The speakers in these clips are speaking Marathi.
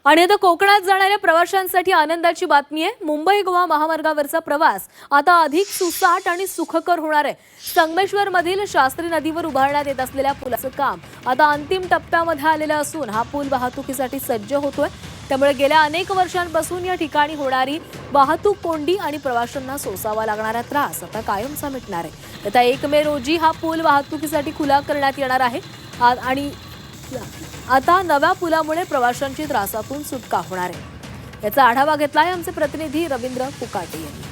आणि आता कोकणात जाणाऱ्या प्रवाशांसाठी आनंदाची बातमी आहे। मुंबई गोवा महामार्गावरचा प्रवास आता अधिक सुसाट आणि सुखकर होणार आहे। संगमेश्वर मधील शास्त्री नदीवर उभारण्यात येत असलेल्या पुलाचं काम आता अंतिम टप्प्यामध्ये आलेलं असून हा पूल वाहतुकीसाठी सज्ज होतोय। त्यामुळे गेल्या अनेक वर्षांपासून या ठिकाणी होणारी वाहतूक कोंडी आणि प्रवाशांना सोसावा लागणारा त्रास आता कायमचा मिटणार आहे। आता 1 मे रोजी हा पूल वाहतुकीसाठी खुला करण्यात येणार आहे आणि आता नव्या पुलामुळे प्रवाशांची त्रासातून सुटका होणार आहे। याचा आढावा घेतलाय आमचे प्रतिनिधी रवींद्र कुकाटे यांनी।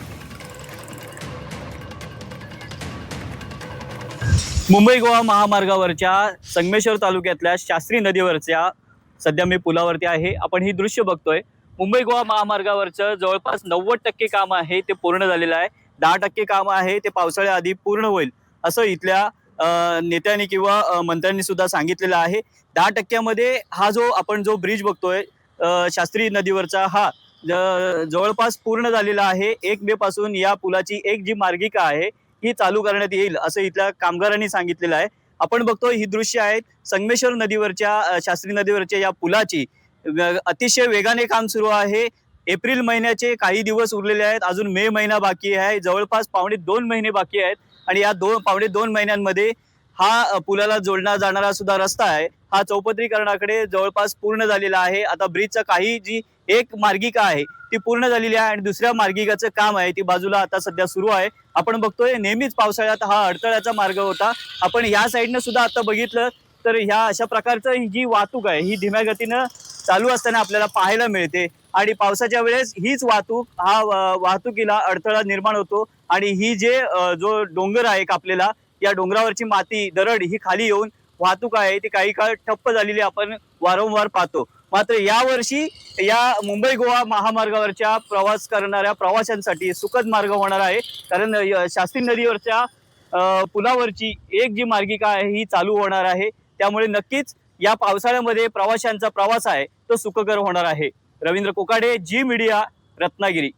मुंबई गोवा महामार्गावरच्या संगमेश्वर तालुक्यातल्या शास्त्री नदीवरच्या सध्या मी पुलावरती आहे। आपण ही दृश्य बघतोय। मुंबई गोवा महामार्गावरचं जवळपास 90% काम आहे ते पूर्ण झालेलं आहे। 10% काम आहे ते पावसाळ्याआधी पूर्ण होईल असं इथल्या नेत्यांनी किंवा मंत्र्यांनी सुद्धा सांगितलेलं आहे। 10% मध्ये हा आपण जो ब्रिज बघतोय शास्त्री नदीवरचा हा जवळपास पूर्ण झालेला आहे। 1 मे पासून या पुलाची एक जी मार्गिका आहे ही चालू करण्यात येईल असं इथल्या कामगारांनी सांगितलेलं आहे। आपण बघतोय ही दृश्य आहेत संगमेश्वर नदीवरच्या शास्त्री नदीवरच्या या पुलाची अतिशय वेगाने काम सुरू आहे। एप्रिल महिन्याचे काही दिवस उरलेले आहेत, अजून मे महिना बाकी आहे, जवळपास पावणे 2 महिने बाकी आहेत आणि या पावणे 2 महिन्यांमध्ये हा पुलाला जोडला जाणारा सुद्धा रस्ता आहे हा चौपदरीकरणाकडे जवळपास पूर्ण झालेला आहे। आता ब्रिजचा काही जी एक मार्गिका आहे ती पूर्ण झालेली आहे आणि दुसऱ्या मार्गिकाचं काम आहे ती बाजूला आता सध्या सुरू आहे। आपण बघतोय नेहमीच पावसाळ्यात हा अडथळ्याचा मार्ग होता। आपण या साईडनं सुद्धा आता बघितलं तर ह्या अशा प्रकारचं जी वाहतूक आहे ही धीम्या गतीनं चालू असताना आपल्याला पाहायला मिळते आणि पावसाच्या वेळेस हीच वाहतूक वाहतुकीला अडथळा निर्माण होतो आणि ही जो डोंगर आहे कापलेला या डोंगरावरची माती दरड ही खाली येऊन वाहतूक आहे ती काही काळ ठप्प झालेली आपण वारंवार पाहतो। मात्र यावर्षी या मुंबई गोवा महामार्गावरच्या प्रवास करणाऱ्या प्रवाशांसाठी सुखद मार्ग होणार आहे, कारण शास्त्री नदीवरच्या पुलावरची एक जी मार्गिका आहे ही चालू होणार आहे। त्यामुळे नक्कीच या पावसाळ्यामध्ये प्रवाशांचा प्रवास आहे तो सुखकर होणार आहे। रवींद्र कोकाडे, जी मीडिया, रत्नागिरी।